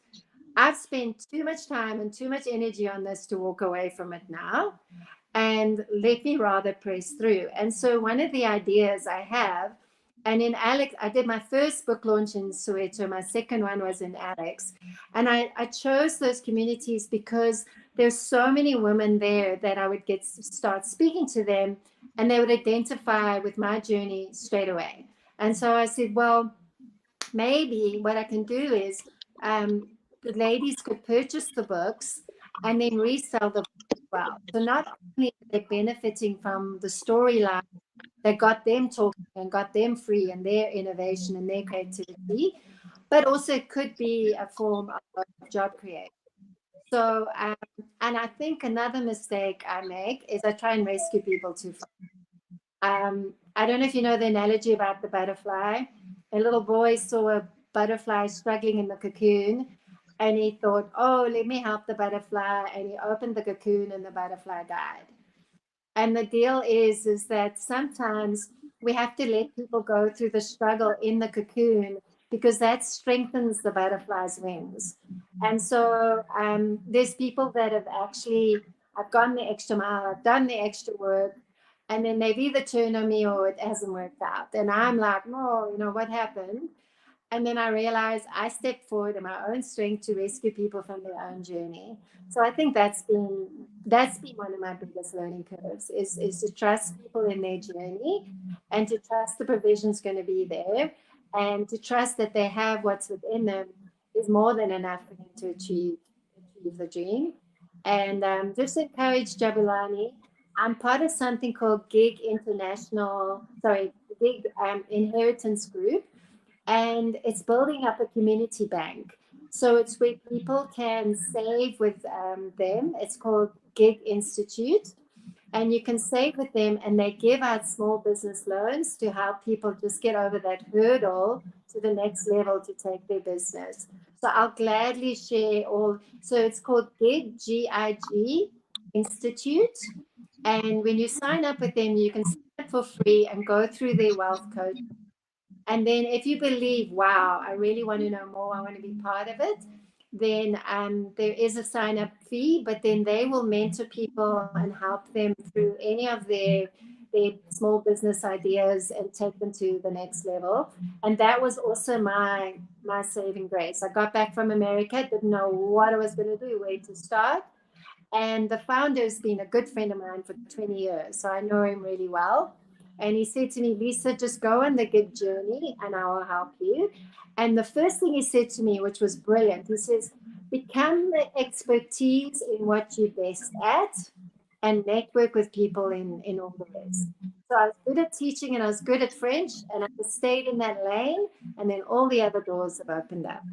I've spent too much time and too much energy on this to walk away from it now. And let me rather press through. And so one of the ideas I have, and in Alex, I did my first book launch in Soweto. My second one was in Alex. And I chose those communities because there's so many women there that I would start speaking to them and they would identify with my journey straight away. And so I said, well, maybe what I can do is the ladies could purchase the books and then resell the books as well. So not only are they benefiting from the storyline that got them talking and got them free and their innovation and their creativity, but also it could be a form of job creation. So, and I think another mistake I make is I try and rescue people too fast. I don't know if you know the analogy about the butterfly. A little boy saw a butterfly struggling in the cocoon and he thought, oh, let me help the butterfly. And he opened the cocoon and the butterfly died. And the deal is that sometimes we have to let people go through the struggle in the cocoon because that strengthens the butterfly's wings. And so there's people that have actually, I've gone the extra mile, I've done the extra work, and then they've either turned on me or it hasn't worked out. And I'm like, no, what happened? And then I realized I stepped forward in my own strength to rescue people from their own journey. So I think that's been one of my biggest learning curves is to trust people in their journey and to trust the provision's going to be there and to trust that they have what's within them is more than enough for them to achieve the dream. And just encourage Jabulani. I'm part of something called Gig Inheritance Group, and it's building up a community bank. So it's where people can save with them. It's called Gig Institute. And you can save with them, and they give out small business loans to help people just get over that hurdle to the next level to take their business. So I'll gladly share all. So it's called Gig, G-I-G Institute. And when you sign up with them, you can sign up for free and go through their wealth coach. And then if you believe, wow, I really want to know more, I want to be part of it, then there is a sign up fee, but then they will mentor people and help them through any of their small business ideas and take them to the next level. And that was also my saving grace. I got back from America, didn't know what I was going to do, where to start. And the founder has been a good friend of mine for 20 years. So I know him really well. And he said to me, Lisa, just go on the gig journey and I will help you. And the first thing he said to me, which was brilliant, he says, become the expertise in what you're best at and network with people in all the rest. So I was good at teaching and I was good at French and I just stayed in that lane and then all the other doors have opened up.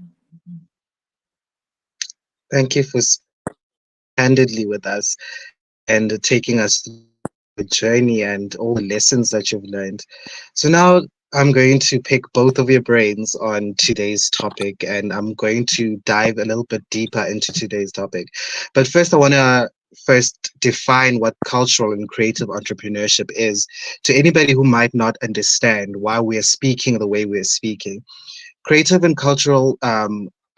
Thank you for candidly with us and taking us through the journey and all the lessons that you've learned. So now I'm going to pick both of your brains on today's topic and I'm going to dive a little bit deeper into today's topic. But first, I want to first define what cultural and creative entrepreneurship is to anybody who might not understand why we are speaking the way we're speaking. Creative and cultural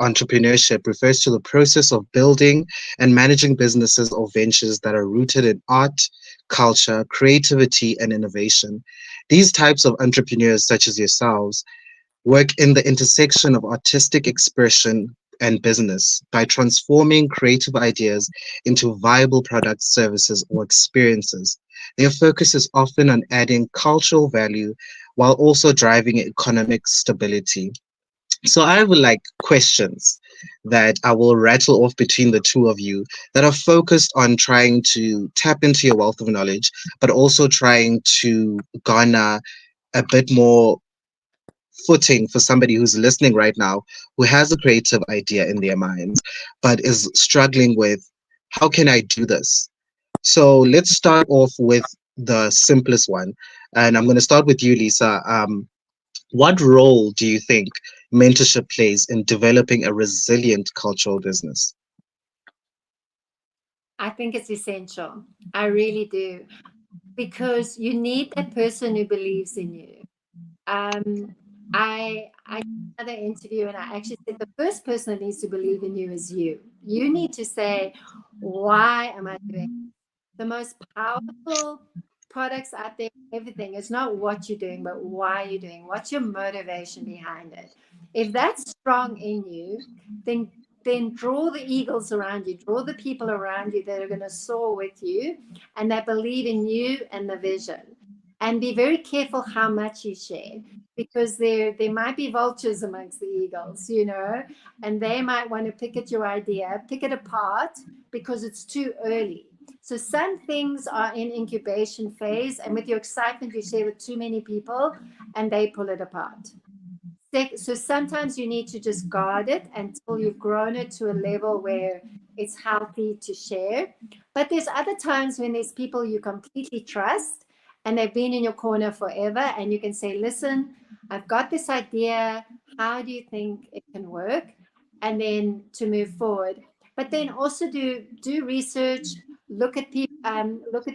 entrepreneurship refers to the process of building and managing businesses or ventures that are rooted in art, culture, creativity, and innovation. These types of entrepreneurs, such as yourselves, work in the intersection of artistic expression, and business by transforming creative ideas into viable products, services, or experiences. Their focus is often on adding cultural value while also driving economic stability. So I have like questions that I will rattle off between the two of you that are focused on trying to tap into your wealth of knowledge, but also trying to garner a bit more footing for somebody who's listening right now who has a creative idea in their minds, but is struggling with how can I do this? So let's start off with the simplest one. And I'm going to start with you, Lisa. What role do you think mentorship plays in developing a resilient cultural business? I think it's essential. I really do. Because you need that person who believes in you. I did another interview and I actually said the first person that needs to believe in you is you. You need to say, why am I doing the most powerful products out there, everything. It's not what you're doing, but why you're doing. What's your motivation behind it? If that's strong in you, then draw the eagles around you, draw the people around you that are going to soar with you and that believe in you and the vision. And be very careful how much you share because there might be vultures amongst the eagles, and they might want to pick at your idea, pick it apart because it's too early. So some things are in incubation phase, and with your excitement, you share with too many people, and they pull it apart. So sometimes you need to just guard it until you've grown it to a level where it's healthy to share. But there's other times when there's people you completely trust and they've been in your corner forever, and you can say, listen, I've got this idea. How do you think it can work? And then to move forward. But then also do research, look at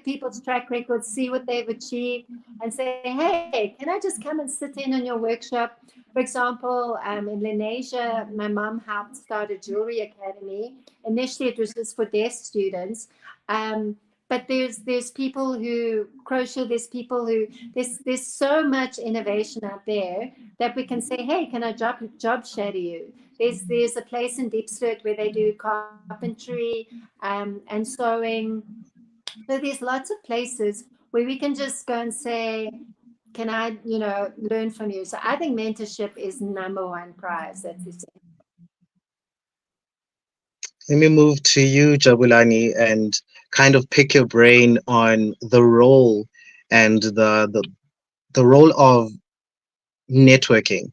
people's track records, see what they've achieved, and say, hey, can I just come and sit in on your workshop? For example, in Lenasia, my mom helped start a jewelry academy. Initially, it was just for deaf students. But there's people who crochet, there's people who there's so much innovation out there that we can say, hey, can I job share you? There's a place in Diepsloot where they do carpentry and sewing. So there's lots of places where we can just go and say, can I, learn from you? So I think mentorship is number one prize. That's it. Let me move to you, Jabulani, and kind of pick your brain on the role and the role of networking.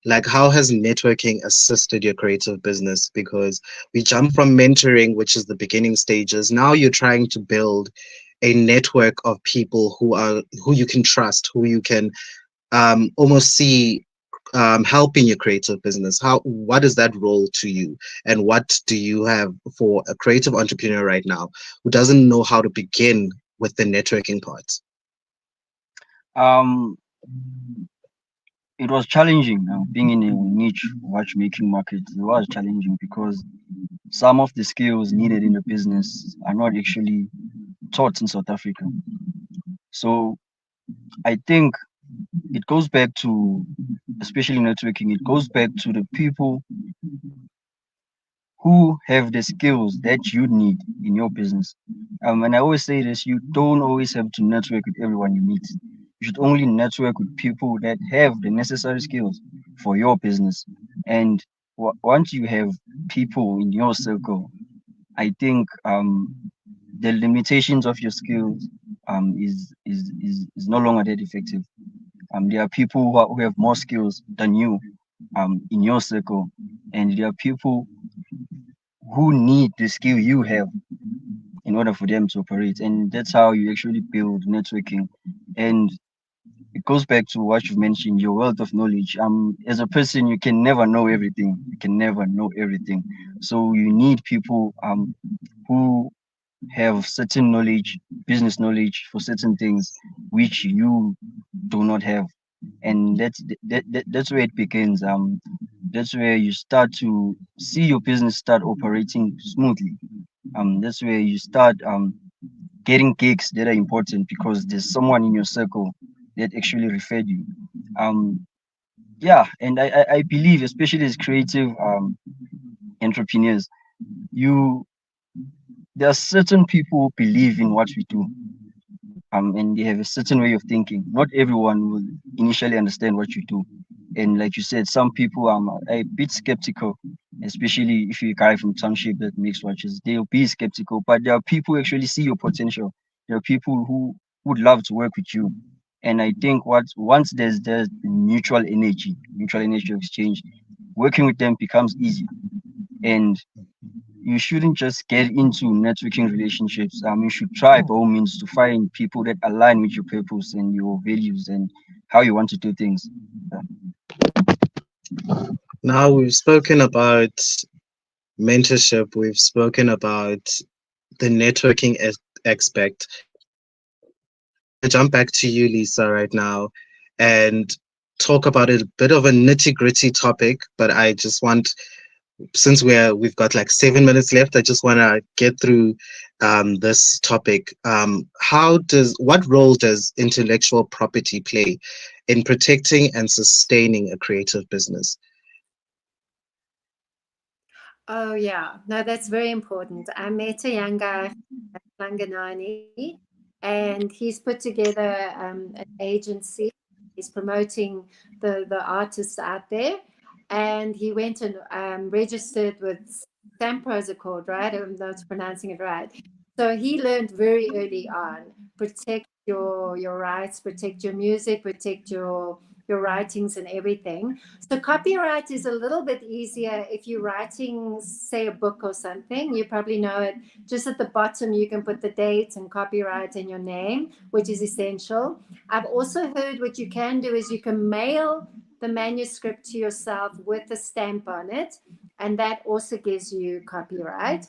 Like, how has networking assisted your creative business? Because we jump from mentoring, which is the beginning stages. Now you're trying to build a network of people who you can trust, who you can almost see helping your creative business. What is that role to you, and what do you have for a creative entrepreneur right now who doesn't know how to begin with the networking part? Um, it was challenging being in a niche watchmaking market. It was challenging because some of the skills needed in the business are not actually taught in South Africa. So I think it goes back to, especially networking, it goes back to the people who have the skills that you need in your business. And I always say this, you don't always have to network with everyone you meet. You should only network with people that have the necessary skills for your business. And once you have people in your circle, I think the limitations of your skills is no longer that effective. There are people who have more skills than you in your circle, and there are people who need the skill you have in order for them to operate. And that's how you actually build networking. And it goes back to what you've mentioned, your wealth of knowledge. As a person, you can never know everything. You can never know everything. So you need people who have certain knowledge, business knowledge for certain things which you do not have. And that's where it begins. That's where you start to see your business start operating smoothly. That's where you start getting gigs that are important because there's someone in your circle that actually referred you. Yeah, and I believe, especially as creative, entrepreneurs, you there are certain people who believe in what we do, and they have a certain way of thinking. Not everyone will initially understand what you do, and like you said, some people are a bit skeptical, especially if you're a guy from township that makes watches. They'll be skeptical, but there are people who actually see your potential. There are people who would love to work with you, and I think once there's mutual energy of exchange, working with them becomes easy. And you shouldn't just get into networking relationships. You should try by all means to find people that align with your purpose and your values and how you want to do things. Uh, Now we've spoken about mentorship, we've spoken about the networking aspect. To jump back to you, Lisa, right now, and talk about a bit of a nitty gritty topic. But I just want, since we've got like 7 minutes left, I just want to get through this topic. What role does intellectual property play in protecting and sustaining a creative business? Oh, yeah. No, that's very important. I met a young guy, Langanani, and he's put together an agency. He's promoting the artists out there. And he went and registered with SAMPRO, is it called, right? I'm not pronouncing it right. So he learned very early on, protect your rights, protect your music, protect your writings and everything. So copyright is a little bit easier if you're writing, say, a book or something. You probably know it. Just at the bottom, you can put the date and copyright and your name, which is essential. I've also heard what you can do is you can mail the manuscript to yourself with a stamp on it, and that also gives you copyright.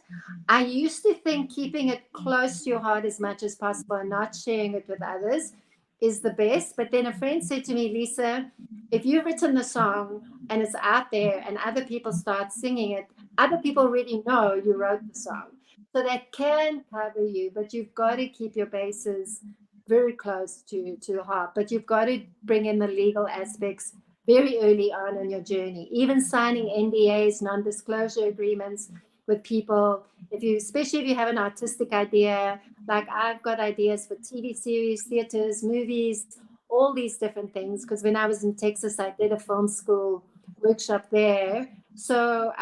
I used to think keeping it close to your heart as much as possible and not sharing it with others is the best. But then a friend said to me, Lisa, if you've written the song and it's out there and other people start singing it, other people already know you wrote the song. So that can cover you, but you've got to keep your bases very close to the heart. But you've got to bring in the legal aspects very early on in your journey. Even signing NDAs, non-disclosure agreements with people, especially if you have an artistic idea, like I've got ideas for TV series, theaters, movies, all these different things. Because when I was in Texas, I did a film school workshop there. So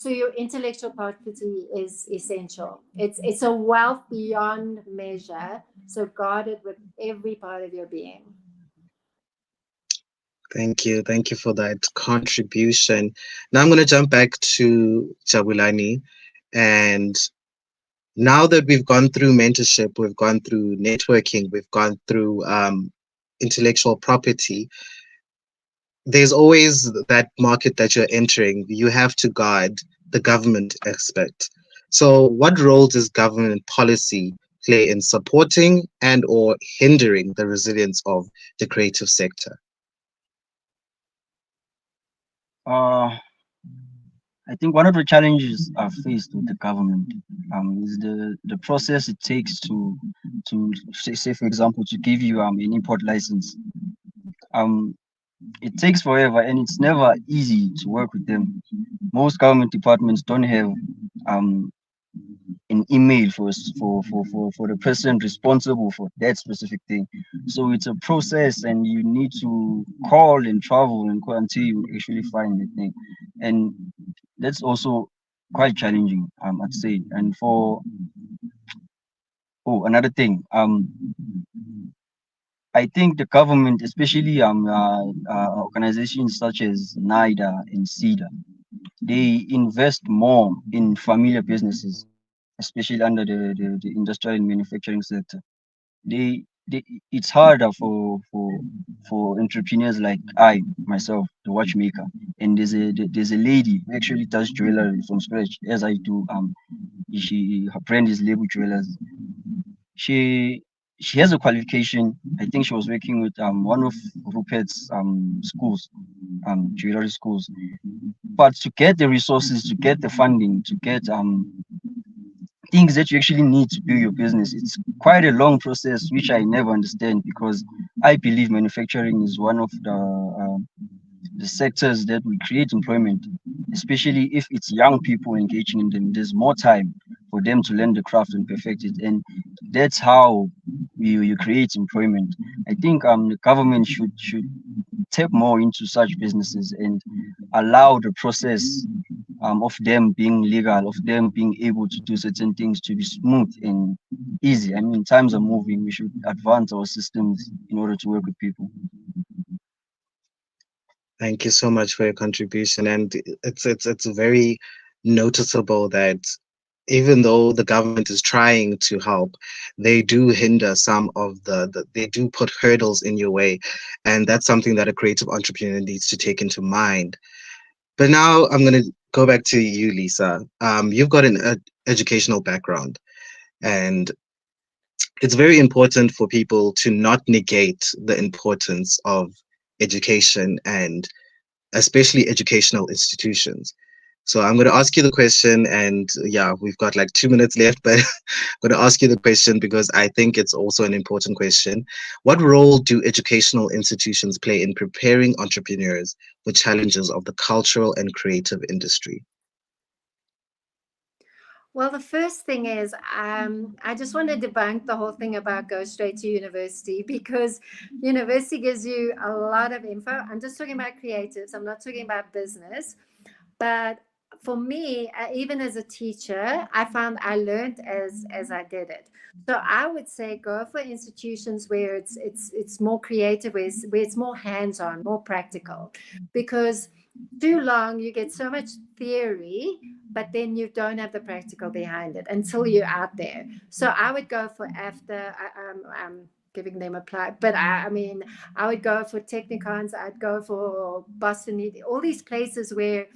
your intellectual property is essential. It's a wealth beyond measure. So guard it with every part of your being. Thank you. Thank you for that contribution. Now I'm going to jump back to Jabulani. And now that we've gone through mentorship, we've gone through networking, we've gone through intellectual property, there's always that market that you're entering. You have to guard the government aspect. So what role does government policy play in supporting and or hindering the resilience of the creative sector? uh, I think one of the challenges are faced with the government is the process it takes to say for example to give you an import license. Um, it takes forever and it's never easy to work with them. Most government departments don't have um, an email for the person responsible for that specific thing. So it's a process and you need to call and travel and go until you actually find the thing. And that's also quite challenging, I'd say. And another thing, I think the government, especially organizations such as NIDA and SIDA, they invest more in familiar businesses, especially under the industrial and manufacturing sector. They it's harder for entrepreneurs like I myself, the watchmaker, and there's a lady who actually does jewelry from scratch as I do. Her brand is Label Jewelers. She has a qualification. I think she was working with one of Rupert's schools, jewelry schools. But to get the resources, to get the funding, to get things that you actually need to build your business, it's quite a long process, which I never understand because I believe manufacturing is one of the sectors that will create employment. especially if it's young people engaging in them. There's more time for them to learn the craft and perfect it, and that's how you create employment. I think the government should tap more into such businesses and allow the process of them being legal, of them being able to do certain things to be smooth and easy. I mean, times are moving. We should advance our systems in order to work with people. Thank you so much for your contribution. And it's very noticeable that even though the government is trying to help, they do hinder some of they do put hurdles in your way. And that's something that a creative entrepreneur needs to take into mind. But now I'm going to go back to you, Lisa. You've got an educational background, and it's very important for people to not negate the importance of education and especially educational institutions. So I'm going to ask you the question, and yeah, we've got like 2 minutes left, but I'm going to ask you the question because I think it's also an important question. What role do educational institutions play in preparing entrepreneurs for challenges of the cultural and creative industry? Well, the first thing is, I just want to debunk the whole thing about go straight to university, because university gives you a lot of info. I'm just talking about creatives. I'm not talking about business. But for me, even as a teacher, I found I learned as I did it. So I would say go for institutions where it's more creative, where it's more hands-on, more practical, because too long you get so much theory, but then you don't have the practical behind it until you're out there. So I would go for after I'm giving them a plug, but I mean, I would go for Technicons, I'd go for Boston, all these places where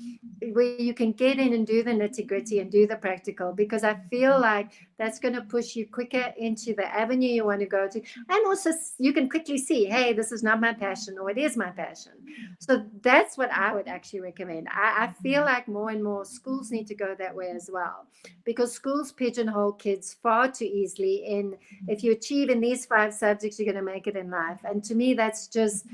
you can get in and do the nitty gritty and do the practical, because I feel like that's going to push you quicker into the avenue you want to go to. And also you can quickly see, hey, this is not my passion, or it is my passion. So that's what I would actually recommend. I feel like more and more schools need to go that way as well, because schools pigeonhole kids far too easily in, if you achieve in these 5 subjects, you're going to make it in life. And to me, that's just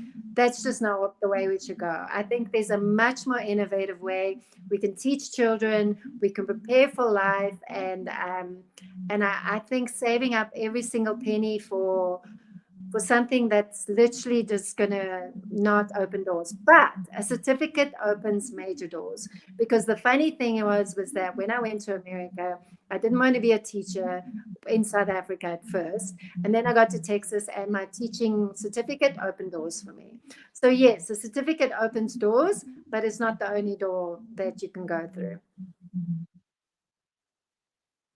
not the way we should go. I think there's a much more innovative way. We can teach children, we can prepare for life, and I think saving up every single penny for something that's literally just going to not open doors. But a certificate opens major doors. Because the funny thing was that when I went to America, I didn't want to be a teacher in South Africa at first. And then I got to Texas, and my teaching certificate opened doors for me. So yes, the certificate opens doors, but it's not the only door that you can go through.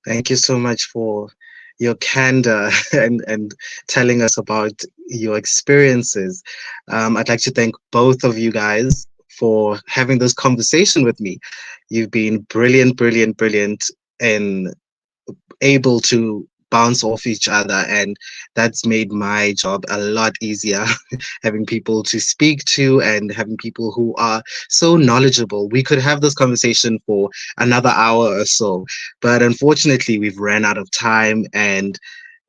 Thank you so much for your candor and telling us about your experiences. I'd like to thank both of you guys for having this conversation with me. You've been brilliant, brilliant, brilliant, and able to bounce off each other, and that's made my job a lot easier. Having people to speak to and having people who are so knowledgeable. We could have this conversation for another hour or so, but unfortunately we've ran out of time, and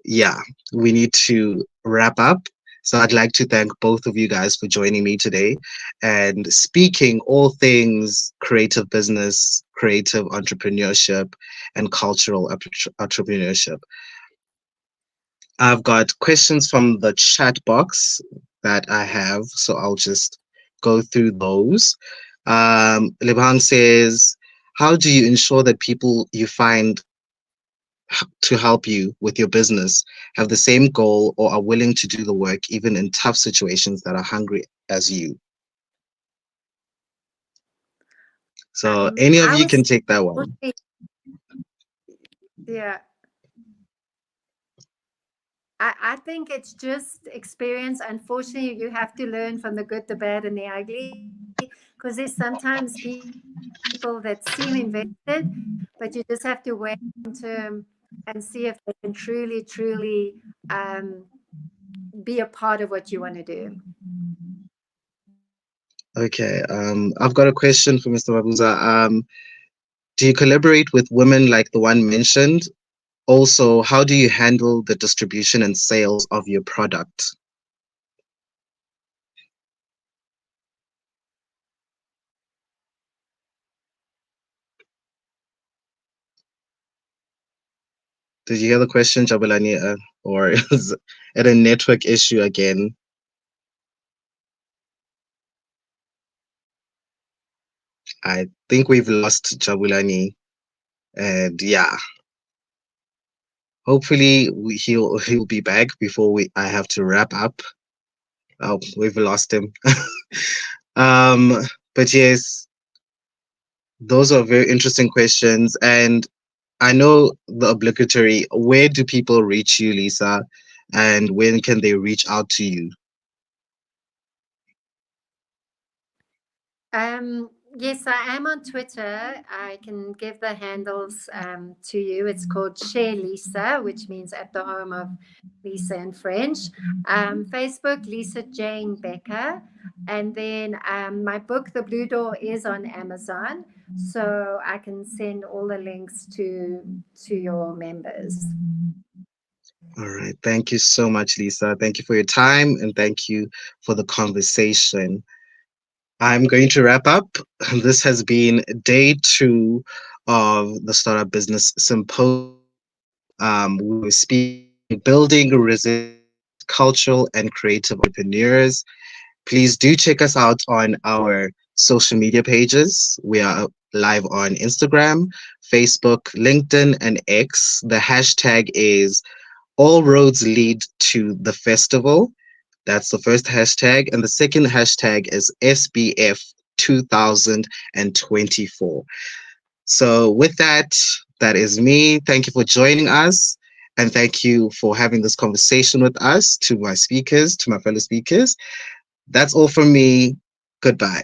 yeah, we need to wrap up. So I'd like to thank both of you guys for joining me today and speaking all things creative business, creative entrepreneurship, and cultural entrepreneurship. I've got questions from the chat box that I have, so I'll just go through those. Libang says, how do you ensure that people you find to help you with your business have the same goal or are willing to do the work even in tough situations that are hungry as you? So any of I you was can take that one. yeah. I think it's just experience. Unfortunately, you have to learn from the good, the bad, and the ugly, because there's sometimes people that seem invested, but you just have to wait long term and see if they can truly, truly be a part of what you want to do. Okay, I've got a question for Mr. Mabuza. Do you collaborate with women like the one mentioned? Also, how do you handle the distribution and sales of your product? Did you hear the question, Jabulani? Or is it a network issue again? I think we've lost Jabulani. And yeah, hopefully he'll be back before I have to wrap up. Oh, we've lost him. um, but yes, those are very interesting questions. And I know the obligatory, where do people reach you, Lisa? And when can they reach out to you? Yes, I am on Twitter. I can give the handles to you. It's called Share Lisa, which means at the home of Lisa in French. Facebook, Lisa Jane Becker. And then my book, The Blue Door, is on Amazon. So I can send all the links to your members. All right. Thank you so much, Lisa. Thank you for your time and thank you for the conversation. I'm going to wrap up. This has been day 2 of the Startup Business Symposium. We were speaking building resilient, cultural, and creative entrepreneurs. Please do check us out on our social media pages. We are live on Instagram, Facebook, LinkedIn, and X. The hashtag is all roads lead to the festival. That's the first hashtag. And the second hashtag is SBF 2024. So, with that, that is me. Thank you for joining us. And thank you for having this conversation with us, to my speakers, to my fellow speakers. That's all from me. Goodbye.